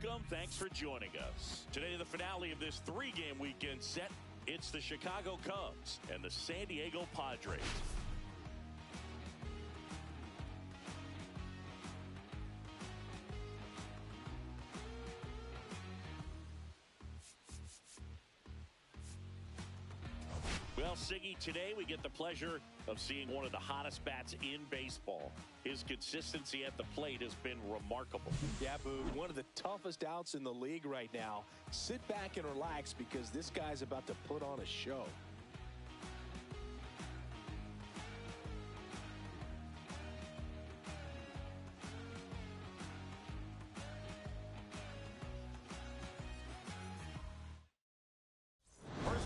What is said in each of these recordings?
welcome. Thanks for joining us. Today, the finale of this 3-game weekend set. It's the Chicago Cubs and the San Diego Padres. Well, Siggy, today we get the pleasure of seeing one of the hottest bats in baseball. His consistency at the plate has been remarkable. Yeah, Boog, one of the toughest outs in the league right now. Sit back and relax because this guy's about to put on a show.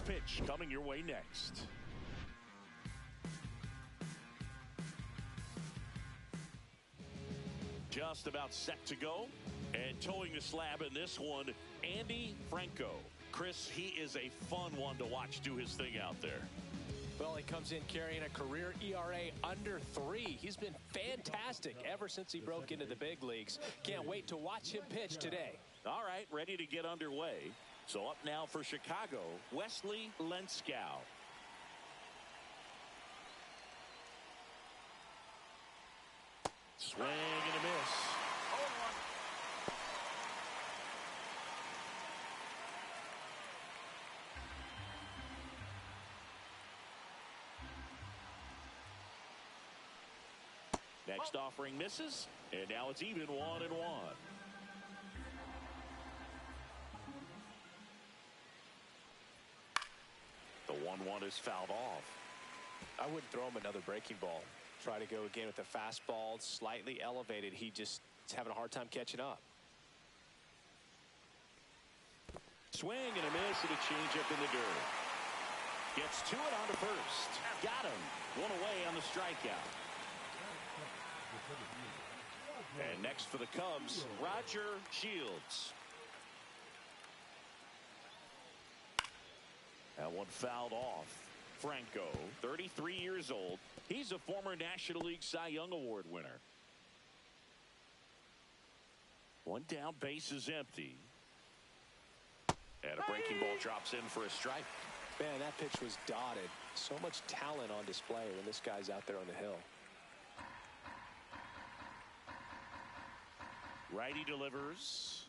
Pitch coming your way next. Just about set to go, and towing the slab in this one, Andy Franco. Chris, he is a fun one to watch do his thing out there. Well, he comes in carrying a career ERA under 3. He's been fantastic ever since he broke into the big leagues. Can't wait to watch him pitch today. All right, ready to get underway. So up now for Chicago, Wesley Lenskow. Swing and a miss. 0-1. Next offering misses, and now it's even 1-1. The 1-1 is fouled off. I wouldn't throw him another breaking ball. Try to go again with the fastball, slightly elevated. He just is having a hard time catching up. Swing and a miss and a changeup in the dirt. Gets to it on to first. Got him. One away on the strikeout. And next for the Cubs, Roger Shields. That one fouled off. Franco, 33 years old. He's a former National League Cy Young Award winner. One down, base is empty. And a breaking ball drops in for a strike. Man, that pitch was dotted. So much talent on display when this guy's out there on the hill. Righty delivers.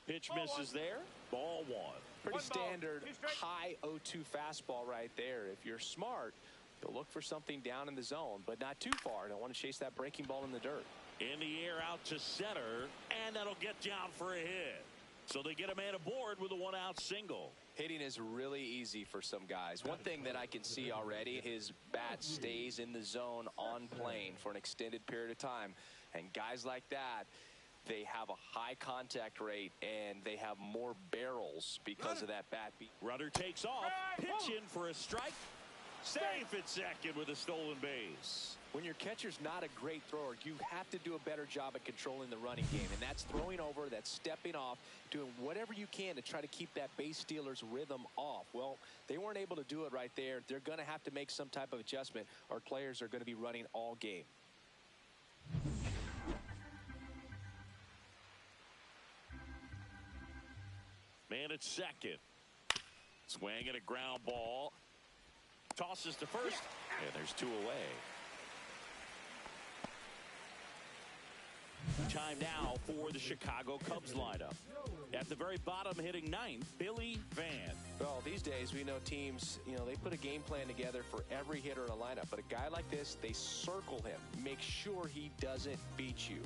Pitch misses there. Ball 1. Pretty standard high 0-2 fastball right there. If you're smart, you'll look for something down in the zone, but not too far. Don't want to chase that breaking ball in the dirt. In the air out to center, and that'll get down for a hit. So they get a man aboard with a 1-out single. Hitting is really easy for some guys. One thing that I can see already, his bat stays in the zone on plane for an extended period of time. And guys like that, they have a high contact rate and they have more barrels because of that bat beat. Runner takes off. Pitch in for a strike. Safe at second with a stolen base. When your catcher's not a great thrower, you have to do a better job at controlling the running game. And that's throwing over, that's stepping off, doing whatever you can to try to keep that base stealer's rhythm off. Well, they weren't able to do it right there. They're going to have to make some type of adjustment or players are going to be running all game. Man at second. Swing and a ground ball. Tosses to first. And there's 2 away. Time now for the Chicago Cubs lineup. At the very bottom, hitting 9th, Billy Van. Well, these days we know teams, they put a game plan together for every hitter in a lineup. But a guy like this, they circle him, make sure he doesn't beat you.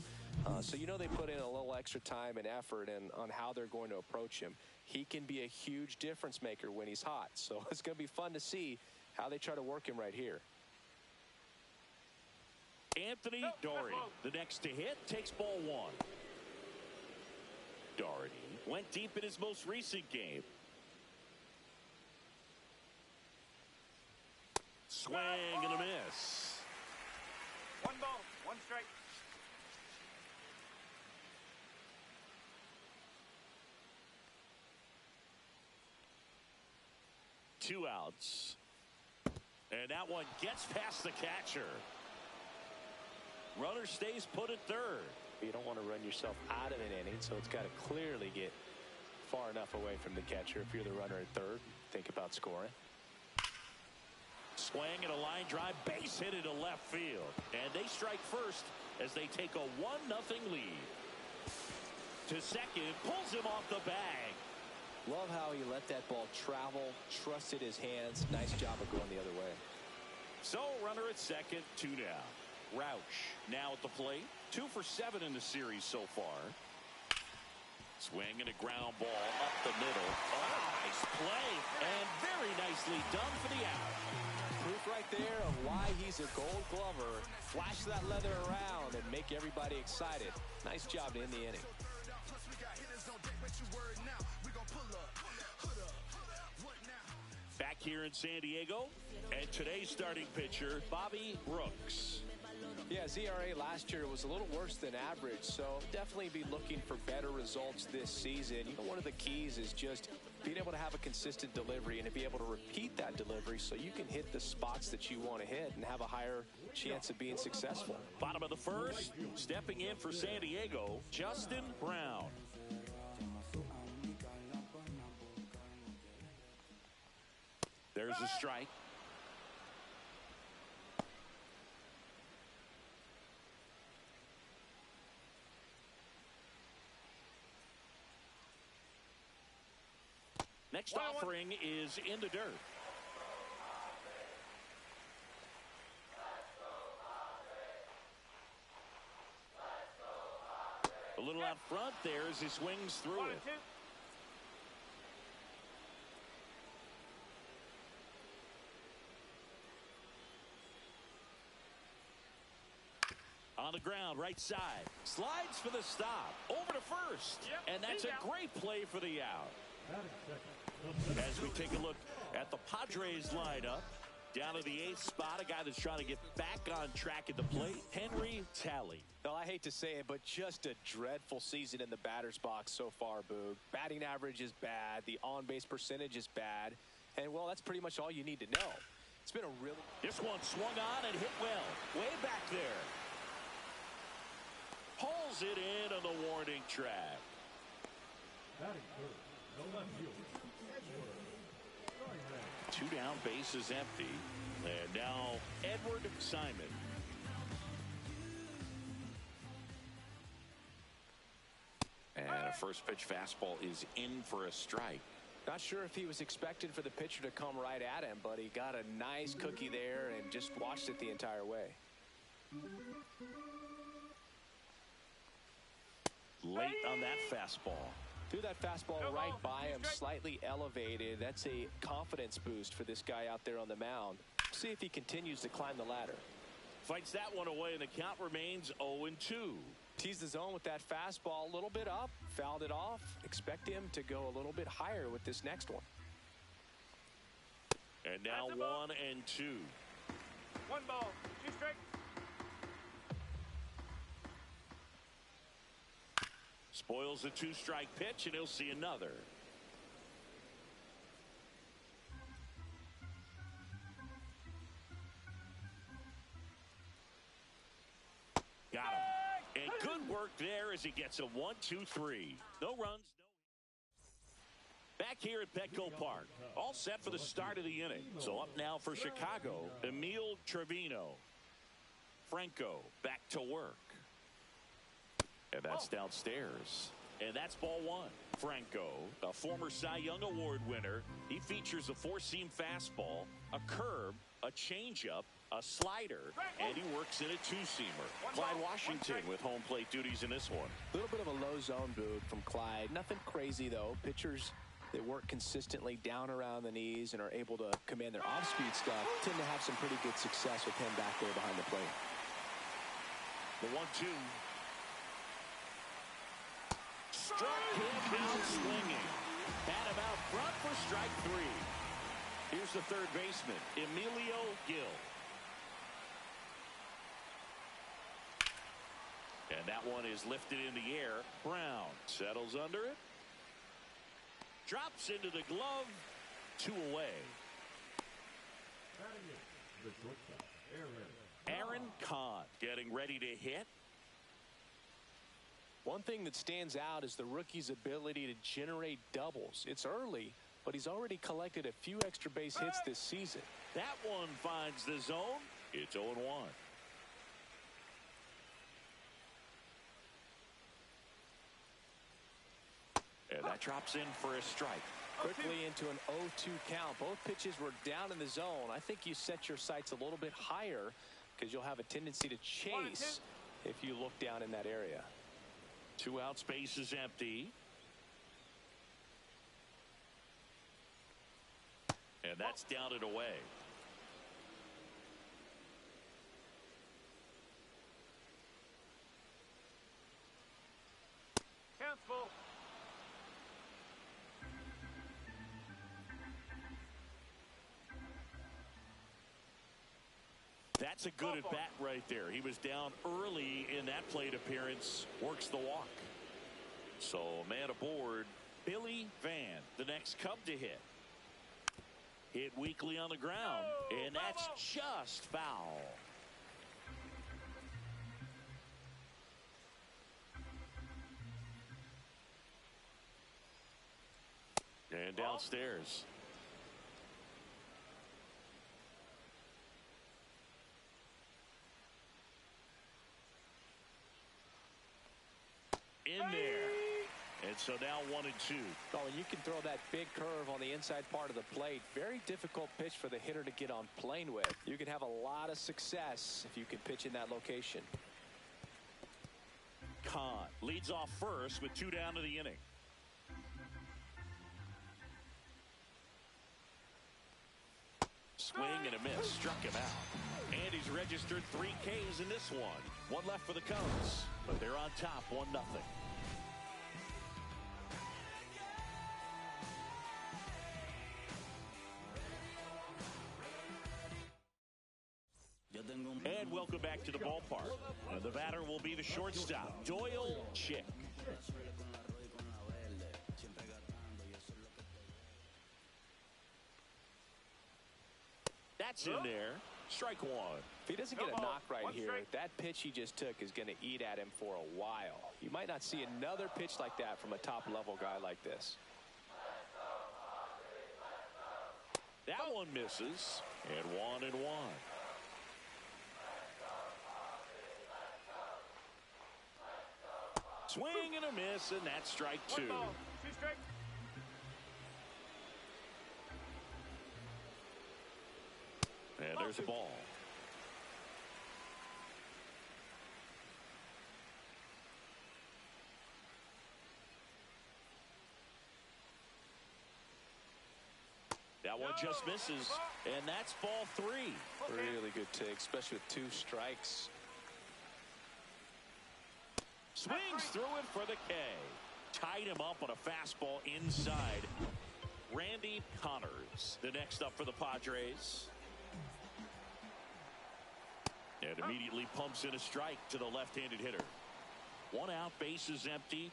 So they put in a little extra time and effort on how they're going to approach him. He can be a huge difference maker when he's hot. So it's going to be fun to see how they try to work him right here. Anthony Doherty, the next to hit, takes ball 1. Doherty went deep in his most recent game. Swing and a miss. 1 ball, 1 strike. Two outs. And that one gets past the catcher. Runner stays put at third. You don't want to run yourself out of an inning, so it's got to clearly get far enough away from the catcher. If you're the runner at third, think about scoring. Swing and a line drive, base hit into left field. And they strike first as they take a 1-0 lead. To second, pulls him off the bag. Love how he let that ball travel, trusted his hands. Nice job of going the other way. So runner at second, 2 down. Roush now at the plate. 2 for 7 in the series so far. Swing and a ground ball up the middle. Oh, nice play. And very nicely done for the out. Proof right there of why he's a Gold Glover. Flash that leather around and make everybody excited. Nice job to end the inning. Back here in San Diego, and today's starting pitcher, Bobby Brooks. Yeah, ZRA last year was a little worse than average, so definitely be looking for better results this season. You know, one of the keys is just being able to have a consistent delivery and to be able to repeat that delivery so you can hit the spots that you want to hit and have a higher chance of being successful. Bottom of the first, stepping in for San Diego, Justin Brown. There's a strike. Next offering is in the dirt. A little out front there as he swings through it. On the ground, right side. Slides for the stop. Over to first. And that's a great play for the out. As we take a look at the Padres lineup, down to the 8th spot, a guy that's trying to get back on track at the plate, Henry Talley. Well, I hate to say it, but just a dreadful season in the batter's box so far, Boog. Batting average is bad. The on-base percentage is bad. And, well, that's pretty much all you need to know. It's been a really... This one swung on and hit well. Way back there. Pulls it in on the warning track. 2 down, bases empty. And now Edward Simon. And a first pitch fastball is in for a strike. Not sure if he was expecting for the pitcher to come right at him, but he got a nice cookie there and just watched it the entire way. Late on that fastball. Threw that fastball right by him, slightly elevated. That's a confidence boost for this guy out there on the mound. See if he continues to climb the ladder. Fights that one away, and the count remains 0-2. Teased the zone with that fastball, a little bit up, fouled it off. Expect him to go a little bit higher with this next one. And now 1-2. 1 ball, 2 strikes. Spoils the 2-strike pitch, and he'll see another. Got him. And good work there as he gets a 1-2-3. No runs, no. Back here at Petco Park. All set for the start of the inning. So up now for Chicago, Emil Trevino. Franco back to work. And that's downstairs. And that's ball 1. Franco, a former Cy Young Award winner. He features a 4-seam fastball, a curve, a changeup, a slider, and he works in a 2-seamer. Clyde Washington with home plate duties in this one. A little bit of a low zone boot from Clyde. Nothing crazy, though. Pitchers that work consistently down around the knees and are able to command their off-speed stuff tend to have some pretty good success with him back there behind the plate. The 1-2. Struck him out swinging. Had him out front for strike 3. Here's the third baseman, Emilio Gil. And that one is lifted in the air. Brown settles under it. Drops into the glove. 2 away. Aaron Kahn getting ready to hit. One thing that stands out is the rookie's ability to generate doubles. It's early, but he's already collected a few extra base hits this season. That one finds the zone. It's 0-1. And that drops in for a strike. Quickly into an 0-2 count. Both pitches were down in the zone. I think you set your sights a little bit higher because you'll have a tendency to chase if you look down in that area. 2 out, space is empty. And that's down and away. Count's full. That's a good at bat right there. He was down early in that plate appearance. Works the walk. So man aboard, Billy Van, the next Cub to hit. Hit weakly on the ground, and that's just foul. And downstairs. In there. And so now 1-2. Oh, and you can throw that big curve on the inside part of the plate. Very difficult pitch for the hitter to get on plane with. You can have a lot of success if you can pitch in that location. Kahn leads off first with 2 down to the inning. Swing and a miss. Struck him out. And he's registered 3 Ks in this one. 1 left for the Cubs. But they're on top 1-0. And welcome back to the ballpark. The batter will be the shortstop, Doyle Chick. That's in there. Strike 1. If he doesn't get a knock right here, that pitch he just took is going to eat at him for a while. You might not see another pitch like that from a top-level guy like this. That one misses. And 1-1. Swing and a miss, and that's strike 2. 1 ball, 2 strikes. And there's a ball. That one just misses, and that's ball 3. Really good take, especially with 2 strikes. Swings through it for the K. Tied him up on a fastball inside. Randy Connors, the next up for the Padres. And immediately pumps in a strike to the left-handed hitter. 1 out, base is empty.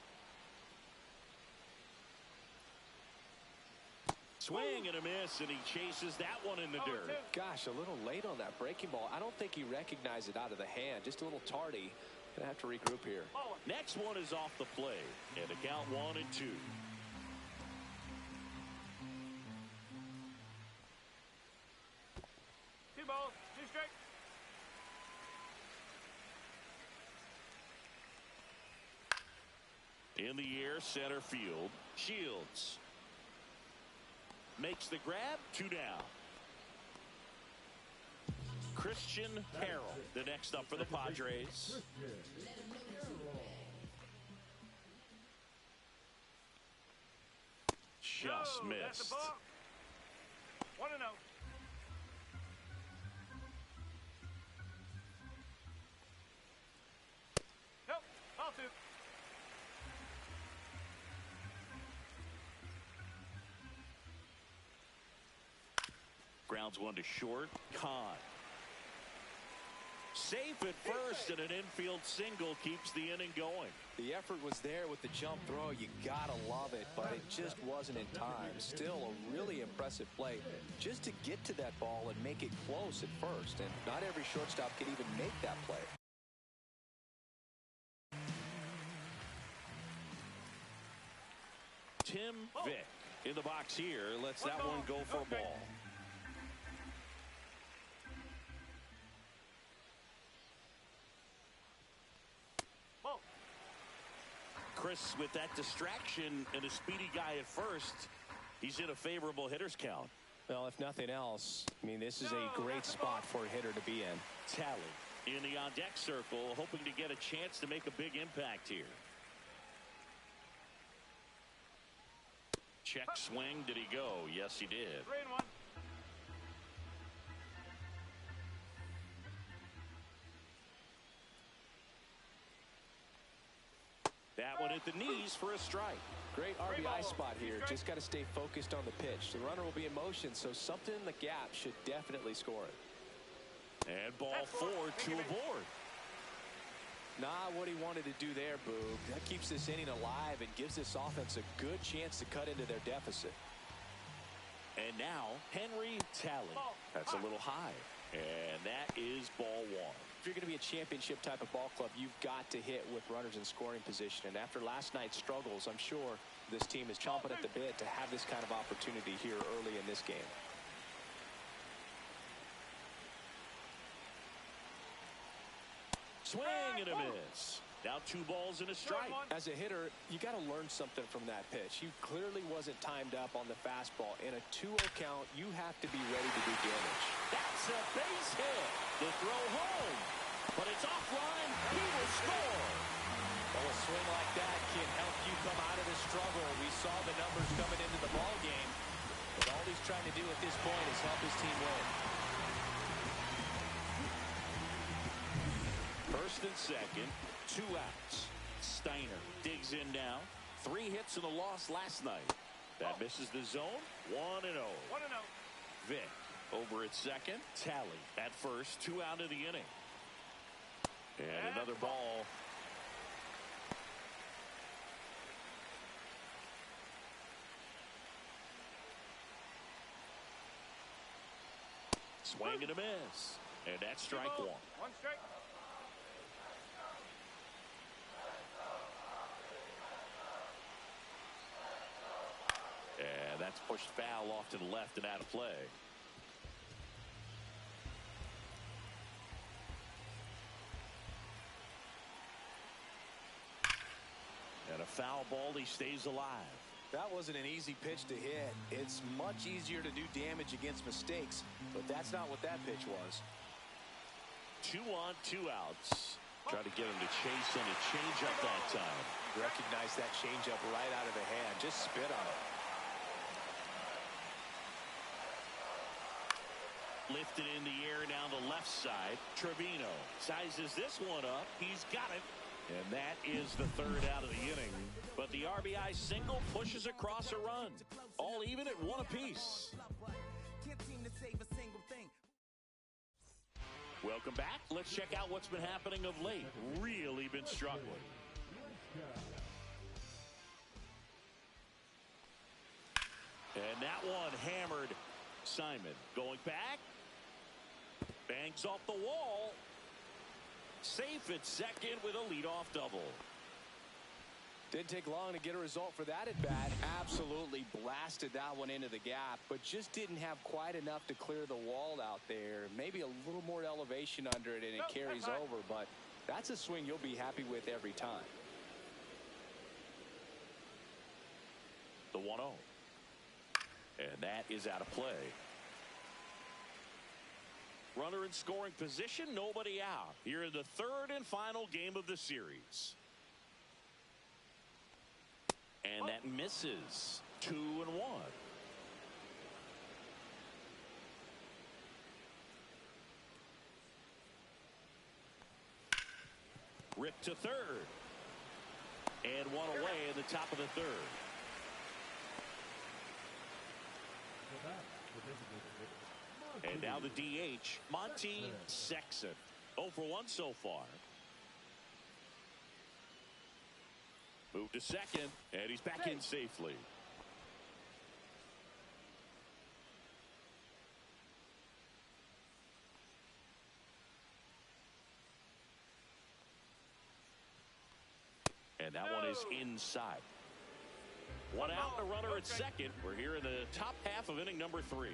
Swing and a miss, and he chases that one in the dirt. Gosh, a little late on that breaking ball. I don't think he recognized it out of the hand. Just a little tardy. Gonna have to regroup here. Next one is off the plate, and the count 1-2. Two balls, 2 strikes. In the air, center field. Shields makes the grab. 2 down. Christian Carroll, the next up for the Padres. Just missed. That's the ball. 1-0. Nope, ball 2. Grounds 1 to short. Kahn. Safe at first, and an infield single keeps the inning going. The effort was there with the jump throw. You gotta love it, but it just wasn't in time. Still a really impressive play just to get to that ball and make it close at first, and not every shortstop can even make that play. Tim Vick in the box here. Lets that one go for a ball. Chris, with that distraction and a speedy guy at first, he's in a favorable hitter's count. Well, if nothing else, I mean, this is a great spot for a hitter to be in. Tally in the on-deck circle, hoping to get a chance to make a big impact here. Check swing. Did he go? Yes, he did. 3-1. That one at the knees for a strike. Great RBI spot here. Just got to stay focused on the pitch. The runner will be in motion, so something in the gap should definitely score it. And ball 4, 2 aboard. Not what he wanted to do there, Boog. That keeps this inning alive and gives this offense a good chance to cut into their deficit. And now, Henry Talley. That's a little high. And that is ball 1. If you're going to be a championship type of ball club, you've got to hit with runners in scoring position. And after last night's struggles, I'm sure this team is chomping at the bit to have this kind of opportunity here early in this game. Swing and a miss. Now 2 balls and a strike. As a hitter, you got to learn something from that pitch. He clearly wasn't timed up on the fastball. In a 2-0 count, you have to be ready to do damage. That's a base hit. The throw home. But it's offline. He will score. Well, a swing like that can help you come out of the struggle. We saw the numbers coming into the ball game. But all he's trying to do at this point is help his team win. First and second, 2 outs. Steiner digs in now. 3 hits in the loss last night. That misses the zone. 1-0. 1-0. Vick over at second. Tally at first. 2 out of the inning. And another ball. Swing and a miss. And that's strike 1. 1 strike. And that's pushed foul off to the left and out of play. And a foul ball. He stays alive. That wasn't an easy pitch to hit. It's much easier to do damage against mistakes, but that's not what that pitch was. 2 on, 2 outs. Try to get him to chase on a changeup that time. Recognize that changeup right out of the hand. Just spit on it. Lifted in the air down the left side. Trevino sizes this one up. He's got it. And that is the 3rd out of the inning. But the RBI single pushes across a run. All even at 1 apiece. Welcome back. Let's check out what's been happening of late. Really been struggling. And that one hammered. Simon going back. Bangs off the wall. Safe at second with a leadoff double. Didn't take long to get a result for that at bat. Absolutely blasted that one into the gap, but just didn't have quite enough to clear the wall out there. Maybe a little more elevation under it and it carries over, but that's a swing you'll be happy with every time. The 1-0. And that is out of play. Runner in scoring position, nobody out. Here in the 3rd and final game of the series. And that misses. 2-1. Ripped to 3rd. And 1 away in the top of the 3rd. And now the DH, Monty Sexton. 0 for 1 so far. Move to second, and he's back in safely. And that one is inside. One out and a runner at second. We're here in the top half of inning number 3.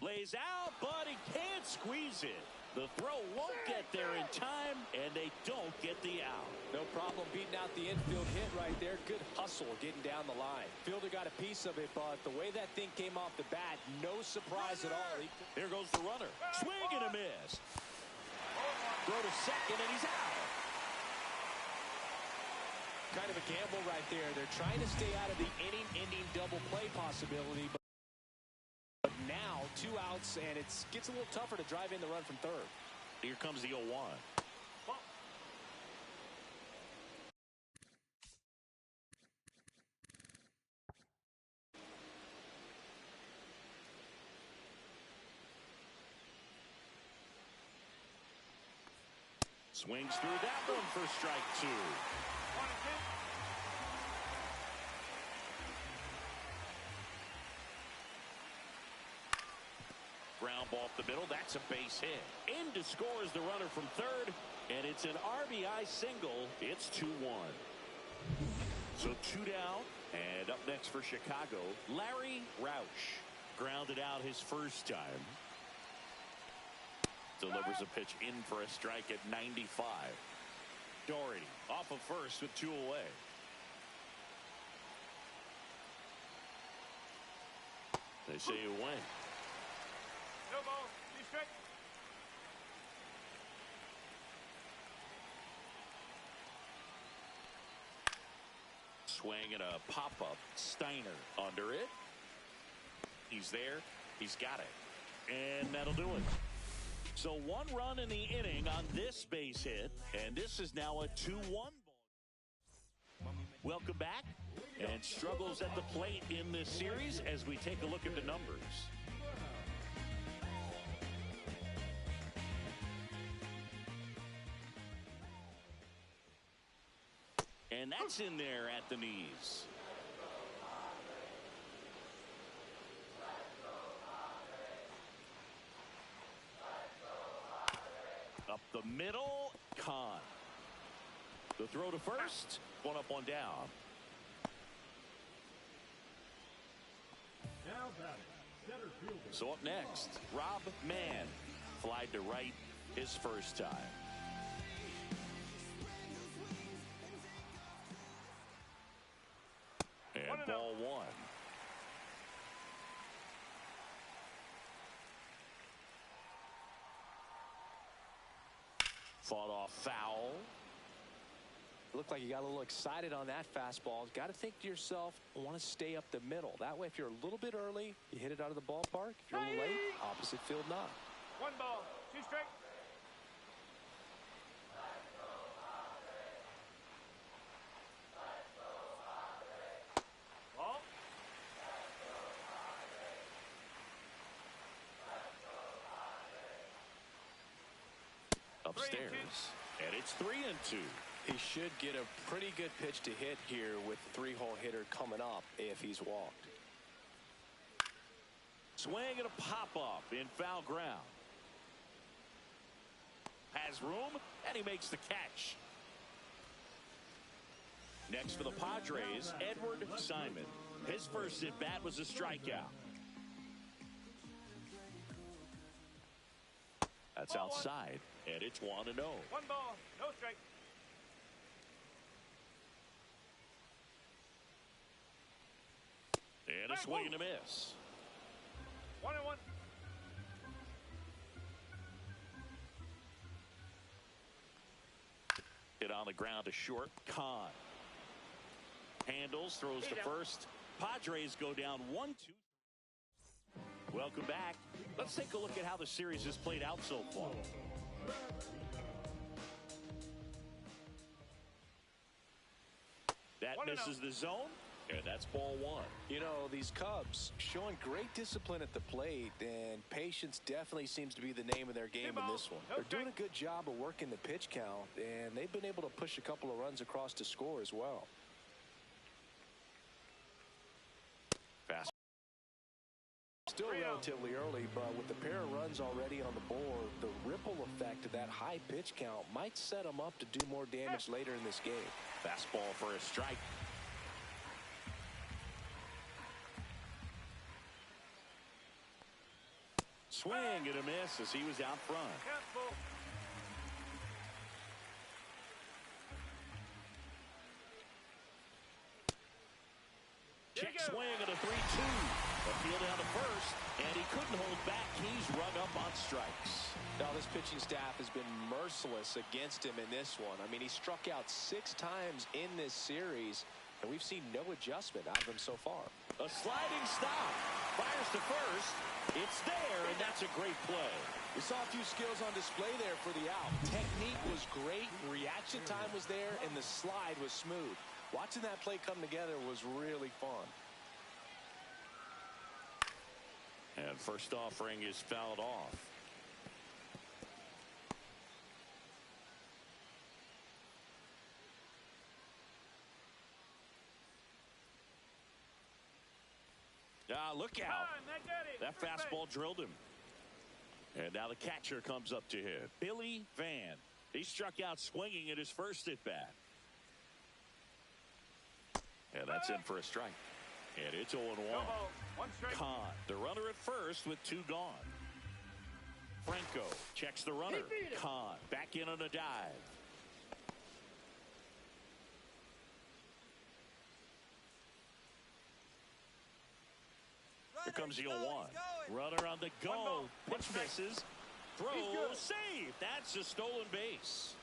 Lays out, but he can't squeeze it. The throw won't get there in time, and they don't get the out. No problem beating out the infield hit right there. Good hustle getting down the line. Fielder got a piece of it, but the way that thing came off the bat, no surprise at all. Here goes the runner. Swing and a miss. Throw to second, and he's out. Kind of a gamble right there. They're trying to stay out of the inning-ending double play possibility, but now 2 outs, and it gets a little tougher to drive in the run from third. Here comes the 0-1. Swings through that one for strike 2. Ground ball up the middle. That's a base hit. In to score is the runner from third, and it's an RBI single. It's 2-1. So 2 down, and up next for Chicago, Larry Rauch. Grounded out his first time. Delivers a pitch in for a strike at 95. Doherty off of first with 2 away. They say you win. No ball. Be straight. Swing and a pop-up. Steiner under it. He's there. He's got it. And that'll do it. So 1 run in the inning on this base hit, and this is now a 2-1 ball. Welcome back, and struggles at the plate in this series as we take a look at the numbers. And that's in there at the knees. Up the middle, Khan. The throw to first, 1 up, 1 down. So up next, Rob Mann. Flied to right his first time. And ball 1. Fought off foul. Looked like you got a little excited on that fastball. Got to think to yourself, I want to stay up the middle. That way, if you're a little bit early, you hit it out of the ballpark. If you're a little late, opposite field knock. 1 ball. 2 straight. Ball. Upstairs, and it's 3-2. He should get a pretty good pitch to hit here with the 3-hole hitter coming up if he's walked. Swing and a pop-up in foul ground. Has room, and he makes the catch. Next for the Padres, Edward Simon. His first at-bat was a strikeout. That's outside, and it's 1-0. 1 ball. No strike. And a swing and a miss. 1-1. Hit on the ground to short. Khan handles, throws to first. Padres go down 1-2. Welcome back. Let's take a look at how the series has played out so far. That misses the zone, and that's ball 1. You know, these Cubs showing great discipline at the plate, and patience definitely seems to be the name of their game in this one. They're doing a good job of working the pitch count, and they've been able to push a couple of runs across to score as well. Fast. Still real relatively early, but with the pair of runs already on the board, the ripple effect of that high pitch count might set him up to do more damage later in this game. Fastball for a strike. Swing and a miss as he was out front. Check swing at a 3-2. Appeal down to first, and he couldn't hold back. He's rung up on strikes. Now, this pitching staff has been merciless against him in this one. I mean, he struck out 6 times in this series, and we've seen no adjustment out of him so far. A sliding stop. Fires to first. It's there, and that's a great play. We saw a few skills on display there for the out. Technique was great, reaction time was there, and the slide was smooth. Watching that play come together was really fun. And first offering is fouled off. Look out. That fastball drilled him. And now the catcher comes up to him. Billy Van. He struck out swinging at his first at bat. And that's in for a strike. And it's 0-1. Kahn, the runner at first with 2 gone. Franco checks the runner. Kahn back in on a dive. Here comes the 0-1. Runner on the go. Pitch misses. Throw, save. That's a stolen base.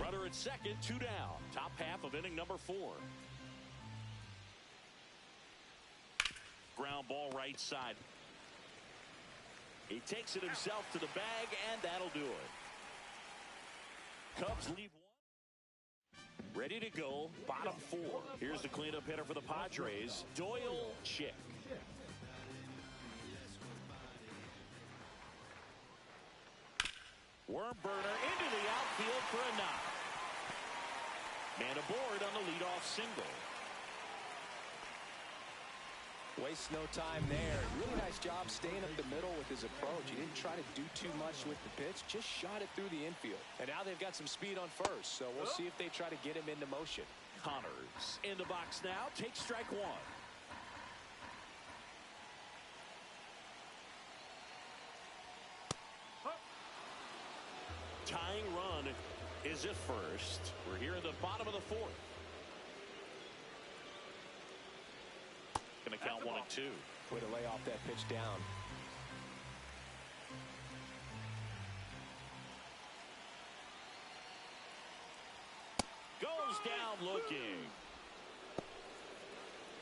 Runner at second, 2 down. Top half of inning number 4. Ground ball right side. He takes it himself to the bag, and that'll do it. Cubs leave 1. Ready to go, bottom 4. Here's the cleanup hitter for the Padres, Doyle Chick. Worm burner into the outfield for a knock. Man aboard on the leadoff single. Wastes no time there. Really nice job staying up the middle with his approach. He didn't try to do too much with the pitch, just shot it through the infield. And now they've got some speed on first, so we'll see if they try to get him into motion. Connors in the box now, takes strike 1. Tying run is at first. We're here in the bottom of the 4th. Going to count 1 and 2. Way to lay off that pitch down. Goes down looking.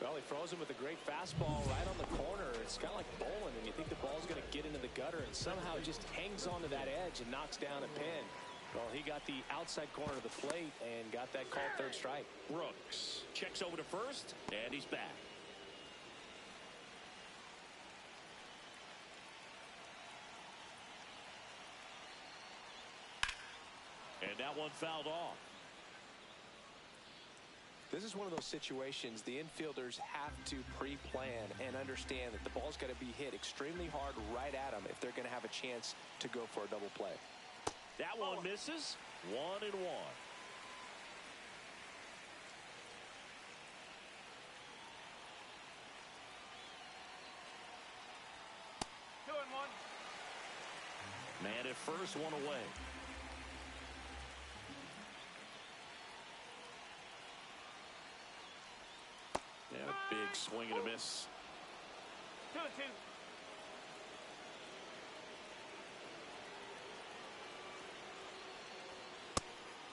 Well, he froze him with a great fastball right on the corner. It's kind of like bowling, and you think the ball's going to get into the gutter, and somehow it just hangs onto that edge and knocks down a pin. Well, he got the outside corner of the plate and got that called 3rd strike. Brooks checks over to first, and he's back. And that one fouled off. This is one of those situations the infielders have to pre-plan and understand that the ball's got to be hit extremely hard right at them if they're going to have a chance to go for a double play. That one misses. 1 and 1. Man at first, 1 away. Yeah, big swing and a miss. 2-2.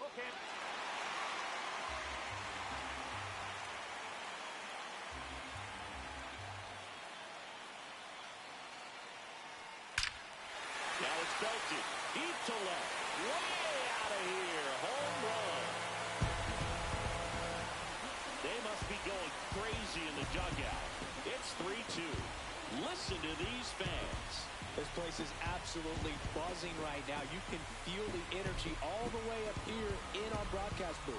Okay. Now it's belted. Deep to left. Way out of here. Home run. They must be going crazy in the dugout. It's 3-2. Listen to these fans. This place is absolutely buzzing right now. You can feel the energy all the way up here in our broadcast booth.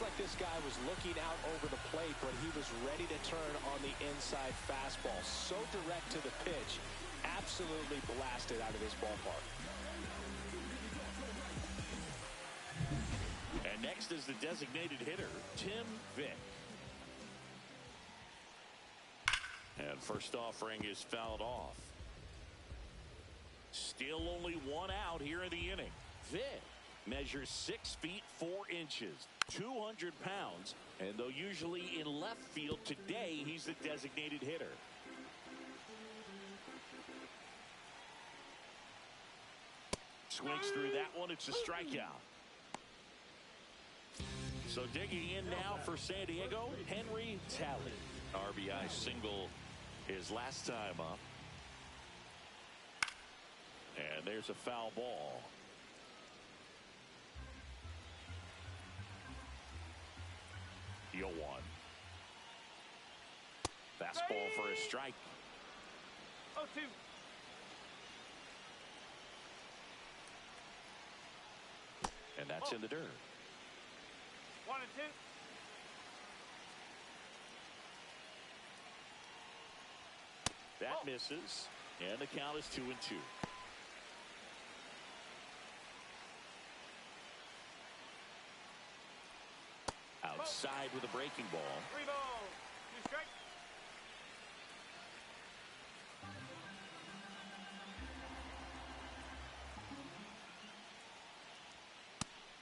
looks like this guy was looking out over the plate, but he was ready to turn on the inside fastball. So direct to the pitch. Absolutely blasted out of this ballpark. And next is the designated hitter, Tim Vick. And first offering is fouled off. Still only one out here in the inning. Vick measures 6 feet 4 inches, 200 pounds, and though usually in left field, today he's the designated hitter. Swings through that one. It's a strikeout. So digging in now for San Diego, Henry Talley. RBI single his last time up. And there's a foul ball. The 0-1. Fastball for a strike. 0-2. And that's in the dirt. 1-2. That misses. And the count is 2-2. Outside with a breaking ball. 3 balls. 2 strikes.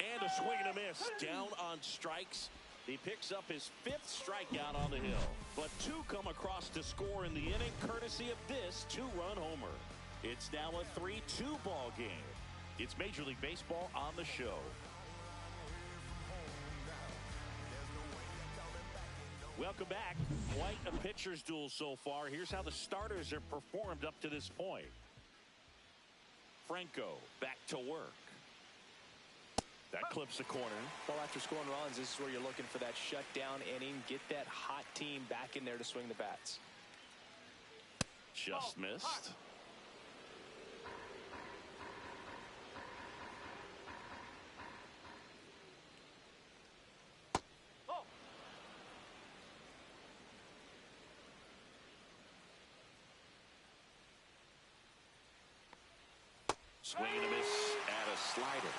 And a swing and a miss. Down on strikes. He picks up his 5th strikeout on the hill. But 2 come across to score in the inning, courtesy of this 2-run homer. It's now a 3-2 ball game. It's Major League Baseball on the show. Welcome back. Quite a pitcher's duel so far. Here's how the starters have performed up to this point. Franco back to work. That clips the corner. Well, after scoring runs, this is where you're looking for that shutdown inning. Get that hot team back in there to swing the bats. Just missed. Swing and a miss at a slider.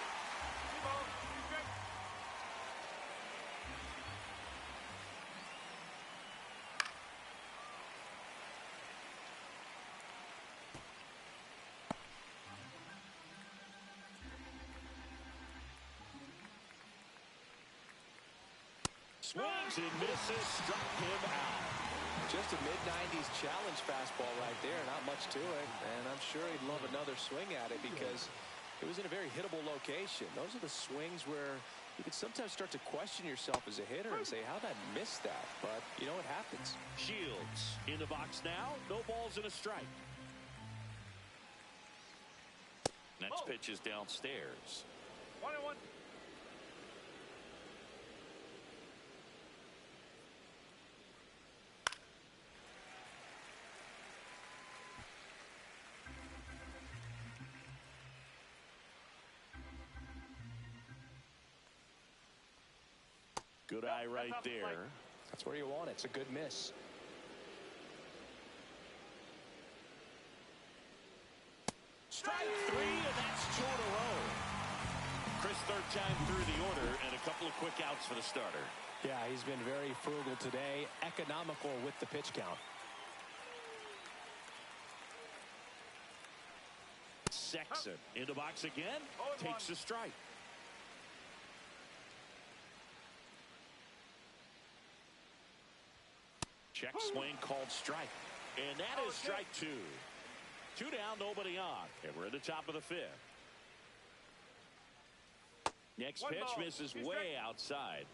Swings and misses, struck him out. Just a mid-90s challenge fastball right there. Not much to it. And I'm sure he'd love another swing at it because it was in a very hittable location. Those are the swings where you can sometimes start to question yourself as a hitter and say, how'd I miss that? But, you know, it happens. Shields in the box now. No balls and a strike. Next pitch is downstairs. 1-1. Good eye right there. That's where you want it. It's a good miss. Strike 3, and that's 2 in a row. Chris, 3rd time through the order, and a couple of quick outs for the starter. Yeah, he's been very frugal today. Economical with the pitch count. Sexton in the box again. Takes the strike. Check swing called strike. And that is strike 2. 2 down, nobody on. And we're at the top of the 5th. Next pitch misses way outside.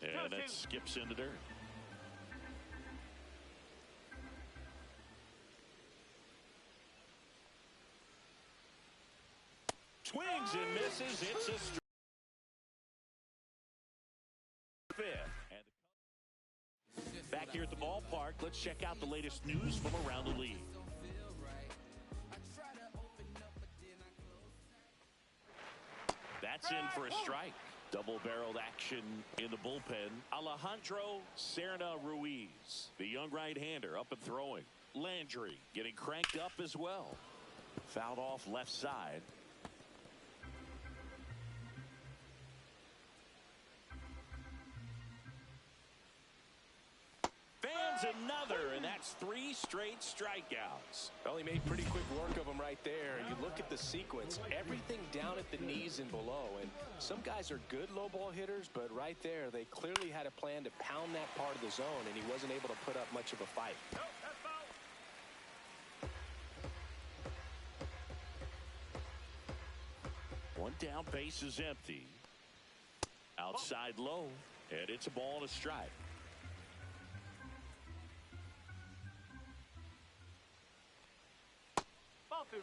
And that skips into dirt. Swings and misses. It's a strike. 5th. Back here at the ballpark, let's check out the latest news from around the league. That's in for a strike. Double-barreled action in the bullpen. Alejandro Serna Ruiz, the young right-hander, up and throwing. Landry getting cranked up as well. Fouled off left side. Fans another, and that's 3 straight strikeouts. Well, he made pretty quick work of him right there. You look at the sequence, everything down at the knees and below. And some guys are good low ball hitters, but right there, they clearly had a plan to pound that part of the zone, and he wasn't able to put up much of a fight. No, that's foul. One down, base is empty. Outside low, and it's a ball and a strike. Ball 2.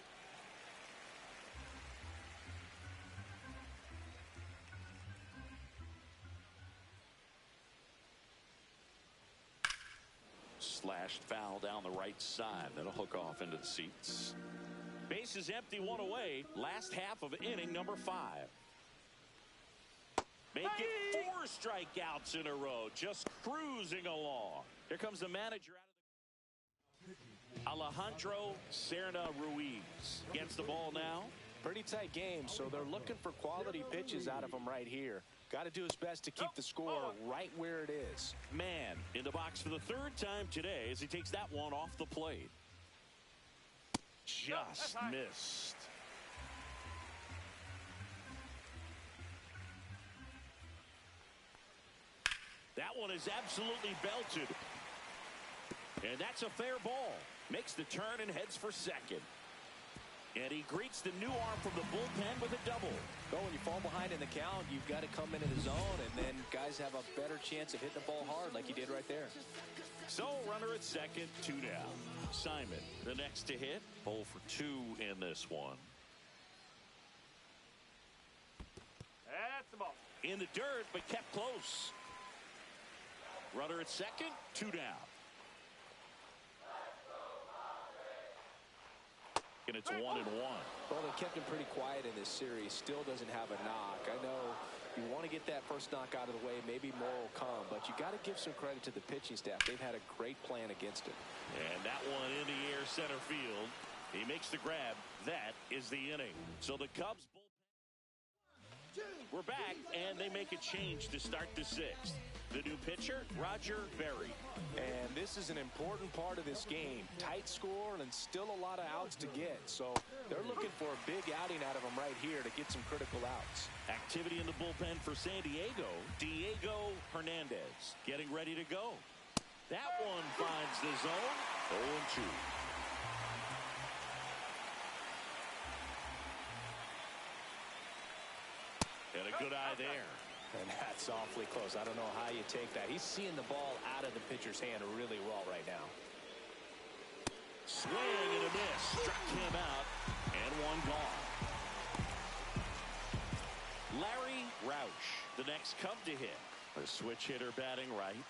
Slashed foul down the right side. That'll hook off into the seats. Base is empty, 1 away. Last half of inning number 5. Make it 4 strikeouts in a row. Just cruising along. Here comes the manager out of the... Alejandro Serna Ruiz gets the ball now. Pretty tight game, so they're looking for quality pitches out of him right here. Got to do his best to keep the score right where it is. Man in the box for the 3rd time today as he takes that one off the plate. Just missed. That one is absolutely belted. And that's a fair ball. Makes the turn and heads for second. And he greets the new arm from the bullpen with a double. Well, when you fall behind in the count, you've got to come into the zone, and then guys have a better chance of hitting the ball hard like he did right there. So, runner at second, 2 down. Simon, the next to hit, 0 for 2 in this one. That's the ball. In the dirt, but kept close. Runner at second, 2 down. And it's 1-1. Well, they kept him pretty quiet in this series. Still doesn't have a knock. I know you want to get that first knock out of the way. Maybe more will come. But you got to give some credit to the pitching staff. They've had a great plan against it. And that one in the air center field. He makes the grab. That is the inning. So the Cubs bullpen. We're back, and they make a change to start the 6th. The new pitcher, Roger Berry. And this is an important part of this game. Tight score and still a lot of outs to get. So they're looking for a big outing out of them right here to get some critical outs. Activity in the bullpen for San Diego. Diego Hernandez getting ready to go. That one finds the zone. 0-2. And a good eye there. And that's awfully close. I don't know how you take that. He's seeing the ball out of the pitcher's hand really well right now. Swing and a miss. Struck him out. And one gone. Larry Rauch, the next Cub to hit. A switch hitter batting right.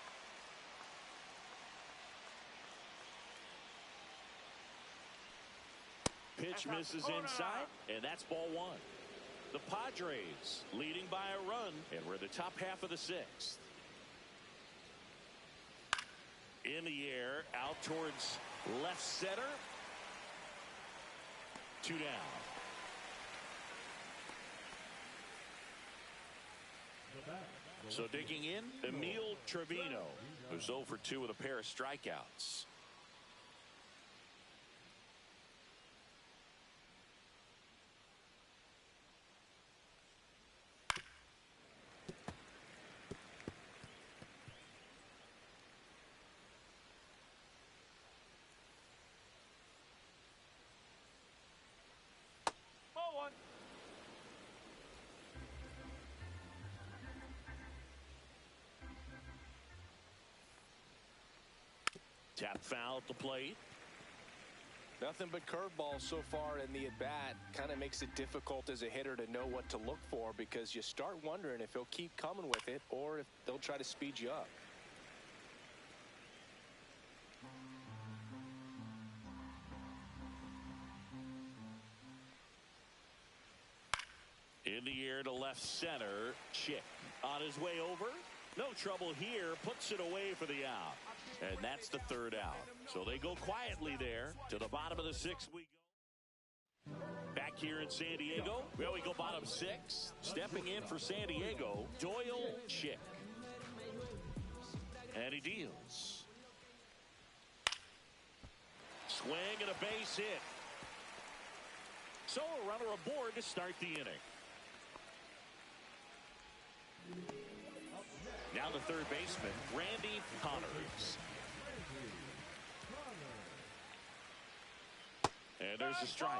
Pitch misses inside, and that's ball 1. The Padres leading by a run, and we're the top half of the 6th. In the air, out towards left center. 2 down. So digging in, Emil Trevino, who's 0 for 2 with a pair of strikeouts. Ball 1. Tap foul at the plate. Nothing but curveballs so far in the at-bat. Kind of makes it difficult as a hitter to know what to look for because you start wondering if he'll keep coming with it or if they'll try to speed you up. In the air to left center. Chick on his way over. No trouble here. Puts it away for the out. And that's the third out. So they go quietly there. To the bottom of the sixth we go. Back here in San Diego. Well, we go bottom six. Stepping in for San Diego, Doyle Chick. And he deals. Swing and a base hit. So a runner aboard to start the inning. Now the third baseman, Randy Connors. And there's a strike.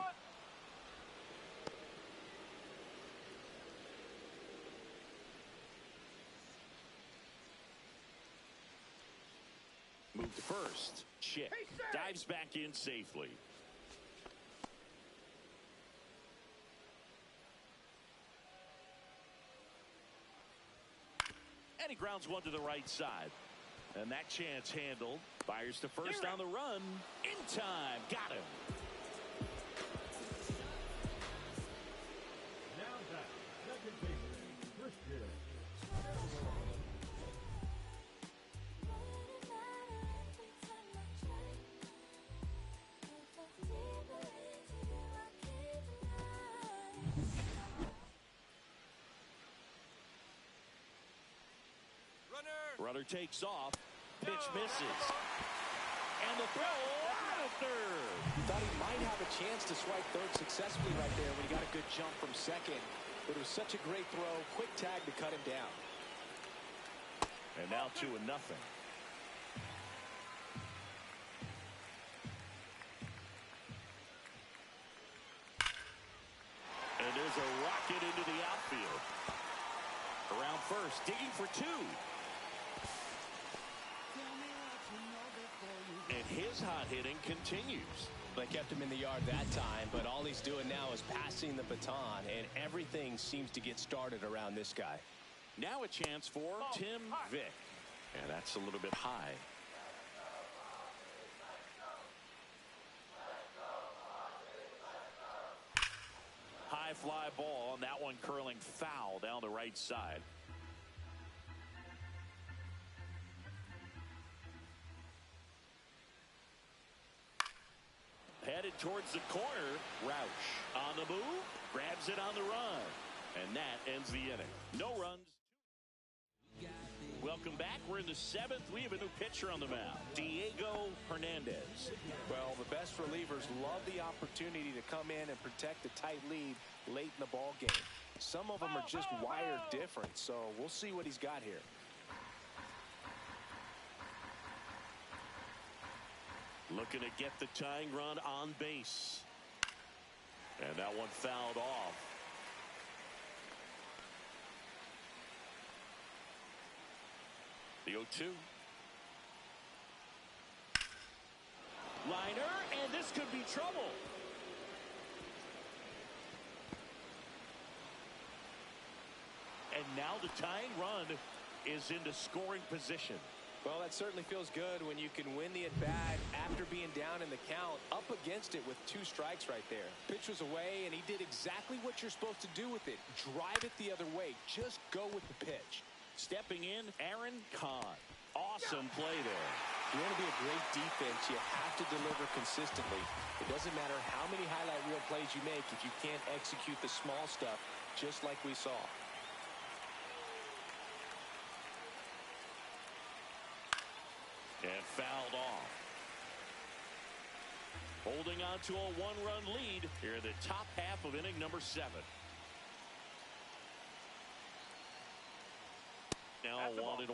Move to first. Chick dives back in safely. And he grounds one to the right side. And that chance handled. Fires to first on the run. In time. Got him. Now back. Second baseman, Christian. Runner takes off. Pitch misses. And the throw out of third. Thought he might have a chance to swipe third successfully right there when he got a good jump from second. But it was such a great throw. Quick tag to cut him down. And now 2-0. And there's a rocket into the outfield. Around first, digging for two. And his hot hitting continues. They kept him in the yard that time, but all he's doing now is passing the baton, and everything seems to get started around this guy. Now a chance for Tim Vick. And that's a little bit high. High fly ball, and that one curling foul down the right side. Headed towards the corner. Roush on the move. Grabs it on the run. And that ends the inning. No runs. Welcome back. We're in the seventh. We have a new pitcher on the mound, Diego Hernandez. Well, the best relievers love the opportunity to come in and protect a tight lead late in the ball game. Some of them are just wired different, so we'll see what he's got here. Looking to get the tying run on base. And that one fouled off. The 0-2. Liner, and this could be trouble. And now the tying run is into scoring position. Well, that certainly feels good when you can win the at-bat after being down in the count, up against it with 2 strikes right there. Pitch was away, and he did exactly what you're supposed to do with it. Drive it the other way. Just go with the pitch. Stepping in, Aaron Kahn. Awesome play there. You want to be a great defense, you have to deliver consistently. It doesn't matter how many highlight reel plays you make if you can't execute the small stuff, just like we saw. And fouled off. Holding on to a 1-run lead here in the top half of inning number 7. Now 1-1.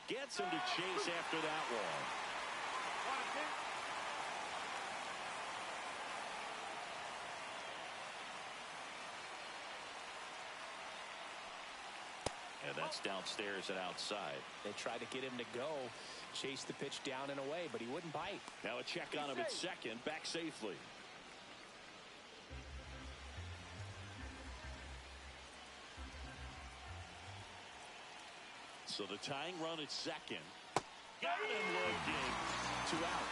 Gets him to chase after that one. And that's downstairs and outside. They tried to get him to go, chase the pitch down and away, but he wouldn't bite. Now a check on him at second, back safely. So the tying run at second. Got him looking. 2 out.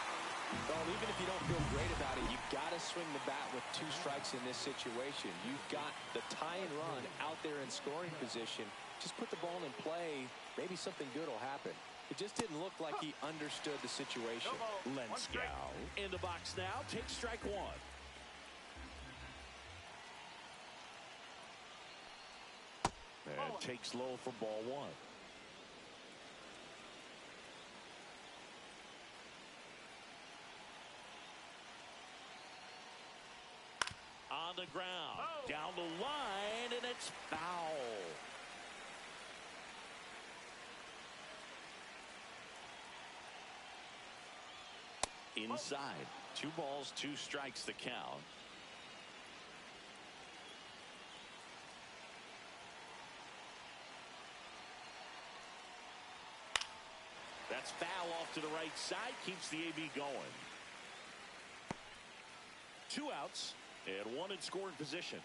Well, even if you don't feel great about it, you've got to swing the bat with 2 strikes in this situation. You've got the tie and run out there in scoring position. Just put the ball in play. Maybe something good will happen. It just didn't look like he understood the situation. Lenskow in the box now. Takes strike 1. And takes low for ball 1. On the ground, down the line, and it's foul. Inside, 2 balls, 2 strikes to count. That's foul off to the right side, keeps the AB going. 2 outs. And 1 in scoring position.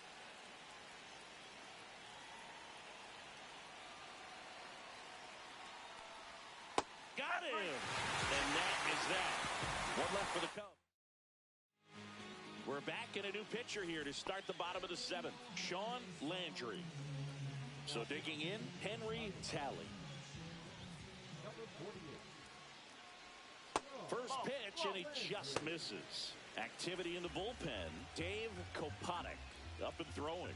Got him! And that is that. 1 left for the Cubs. We're back in a new pitcher here to start the bottom of the 7th. Sean Landry. So digging in, Henry Talley. First pitch, and he just misses. Activity in the bullpen. Dave Koponic up and throwing.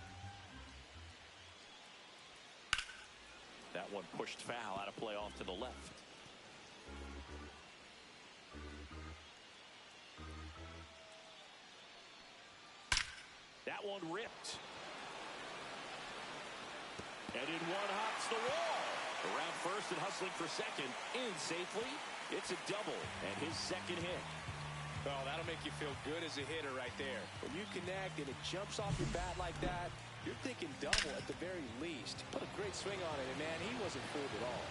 That one pushed foul, out of play off to the left. That one ripped. And in one hops the wall. Around first and hustling for second. In safely. It's a double and his second hit. Well, that'll make you feel good as a hitter right there. When you connect and it jumps off your bat like that, you're thinking double at the very least. Put a great swing on it, and man, he wasn't fooled at all.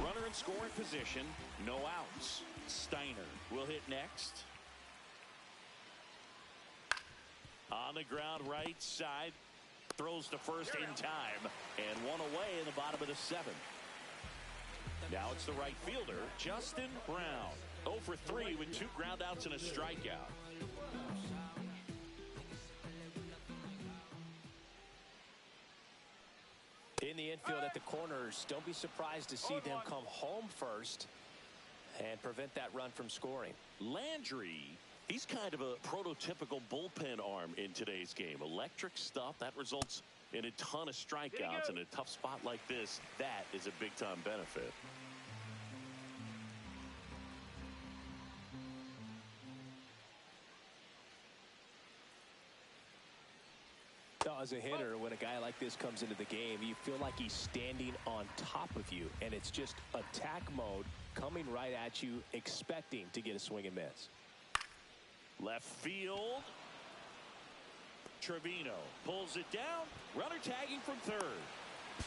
Runner in scoring position, no outs. Steiner will hit next. On the ground, right side. Throws to first in time. And 1 away in the bottom of the 7th. Now it's the right fielder, Justin Brown. 0 for 3 with 2 groundouts and a strikeout. In the infield at the corners, don't be surprised to see them come home first and prevent that run from scoring. Landry, he's kind of a prototypical bullpen arm in today's game. Electric stuff that results in a ton of strikeouts in a tough spot like this. That is a big time benefit. As a hitter, when a guy like this comes into the game, you feel like he's standing on top of you, and it's just attack mode coming right at you, expecting to get a swing and miss. Left field. Trevino pulls it down. Runner tagging from third.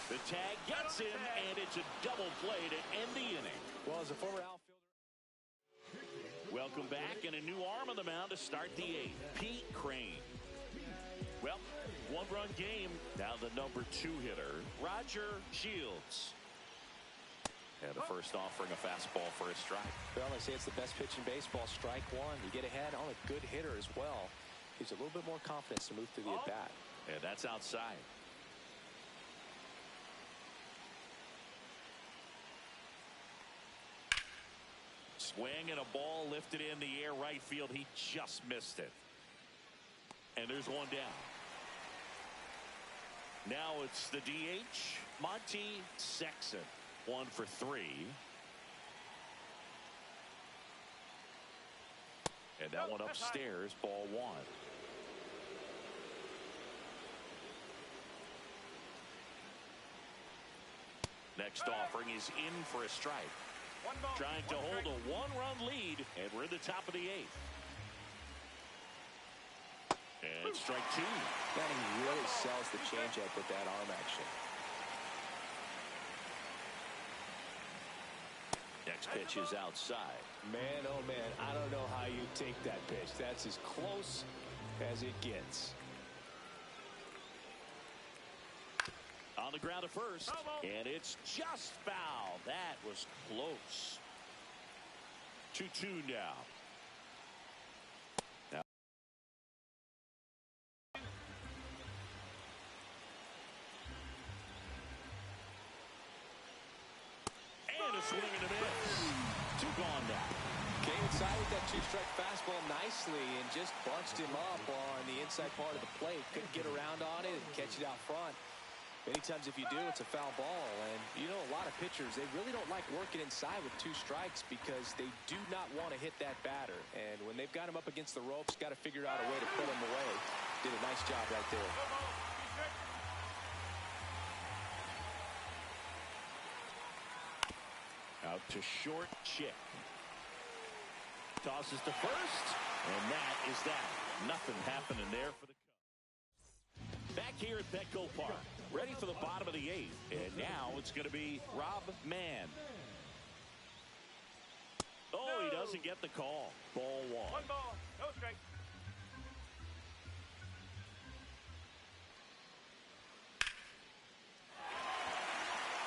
The tag gets him, and it's a double play to end the inning. Well, as a former outfielder. Welcome back, and a new arm on the mound to start the 8th. Pete Crane. Well, 1-run game. Now the number 2 hitter, Roger Shields. And the first offering a fastball for a strike. Well, they say it's the best pitch in baseball. Strike 1. You get ahead on a good hitter as well. Gives you a little bit more confidence to move through the at-bat. And that's outside. Swing and a ball lifted in the air right field. He just missed it. And there's one down. Now it's the DH, Monty Sexton. 1 for 3. And that one upstairs, ball 1. Next offering is in for a strike. Trying to hold a 1-run lead, and we're in the top of the 8th. And strike 2. Man, he really sells the changeup with that arm action. next pitch is outside. Man, oh man, I don't know how you take that pitch. That's as close as it gets. On the ground to first, and it's just foul. That was close. 2-2 now. And a swing and a miss. 2 gone now. Came inside with that 2-strike fastball nicely and just bunched him up on the inside part of the plate. Couldn't get around on it and catch it out front. Many times if you do, it's a foul ball. And you know, a lot of pitchers, they really don't like working inside with 2 strikes because they do not want to hit that batter. And when they've got him up against the ropes, got to figure out a way to put him away. Did a nice job right there. Out to short, Chick. Tosses to first, and that is that. Nothing happening there for the Cubs. Back here at Petco Park, ready for the bottom of the 8th, and now it's going to be Rob Mann. Oh, he doesn't get the call. Ball 1. 1 ball, no strike.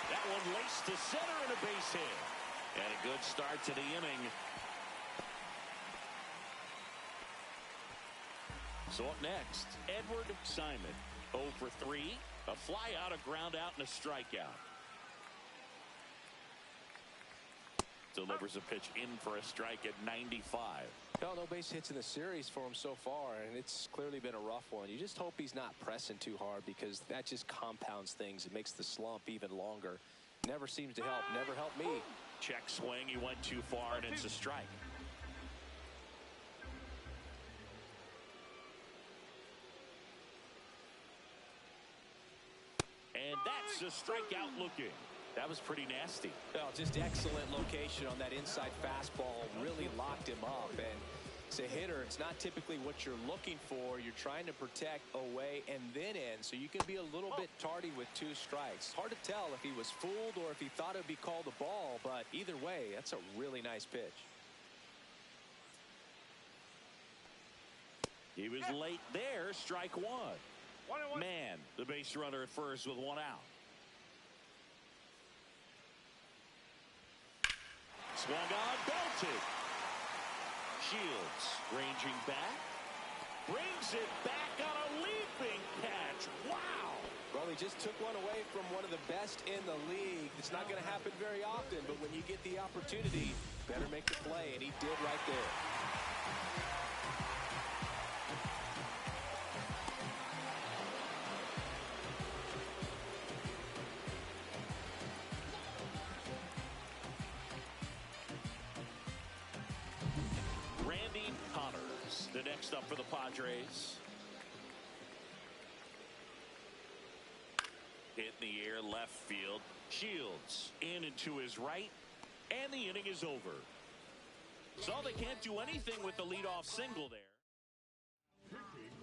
That one laced to center and a base hit. And a good start to the inning. So up next, Edward Simon. 0 for 3. A fly out, a ground out, and a strikeout. Delivers a pitch in for a strike at 95. No base hits in the series for him so far, and it's clearly been a rough one. You just hope he's not pressing too hard because that just compounds things. It makes the slump even longer. Never seems to help. Never helped me. Check swing. He went too far, and it's a strike. And that's a strikeout looking. That was pretty nasty. Well, just excellent location on that inside fastball. Really locked him up. And as a hitter, it's not typically what you're looking for. You're trying to protect away and then in. So you can be a little bit tardy with 2 strikes. Hard to tell if he was fooled or if he thought it would be called a ball. But either way, that's a really nice pitch. He was late there. Strike 1. 1-1. Man, the base runner at first with 1 out. Swung on, belted. Shields ranging back. Brings it back on a leaping catch. Wow. Well, he just took one away from one of the best in the league. It's not going to happen very often, but when you get the opportunity, better make the play, and he did right there. The next up for the Padres. Hit in the air, left field. Shields in and to his right, and the inning is over. So they can't do anything with the leadoff single there.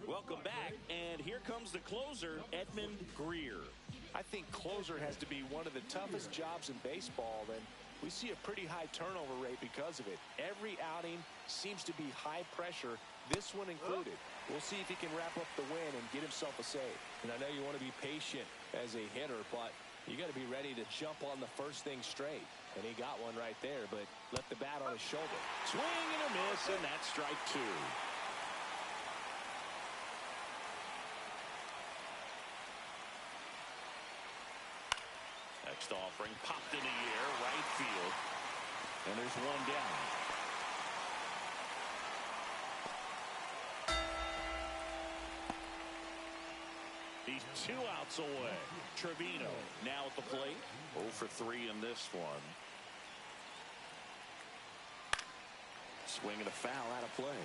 Welcome back, and here comes the closer, Edmund Greer. I think closer has to be one of the toughest jobs in baseball, and we see a pretty high turnover rate because of it. Every outing seems to be high pressure, this one included. We'll see if he can wrap up the win and get himself a save. And I know you want to be patient as a hitter, but you got to be ready to jump on the first thing straight. And he got one right there, but left the bat on his shoulder. Swing and a miss, and that's strike 2. Next offering popped in the air, right field. And there's 1 down. He's 2 outs away. Trevino now at the plate. 0 for 3 in this one. Swing and a foul out of play.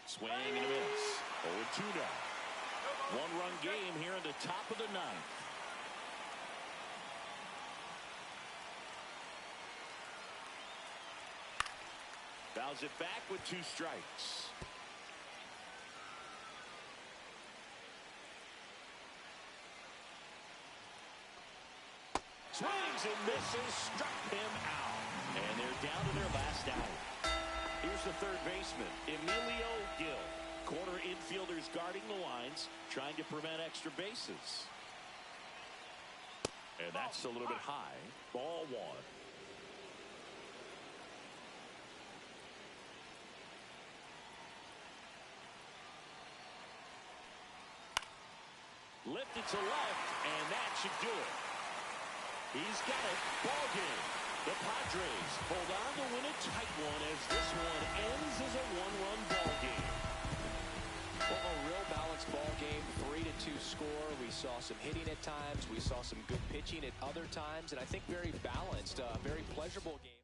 Swing and a miss. 0-2 now. 1-run game here in the top of the 9th. Fouls it back with 2 strikes. Swings and misses, struck him out. And they're down to their last out. Here's the third baseman, Emilio Gil. Corner infielders guarding the lines, trying to prevent extra bases. And that's a little bit high. Ball one. Lifted to left, and that should do it. He's got it. Ball game. The Padres hold on to win a tight one as this one ends as a one-run ball game. Well, a real balanced ball game, 3-2 score. We saw some hitting at times. We saw some good pitching at other times, and I think very balanced, very pleasurable game.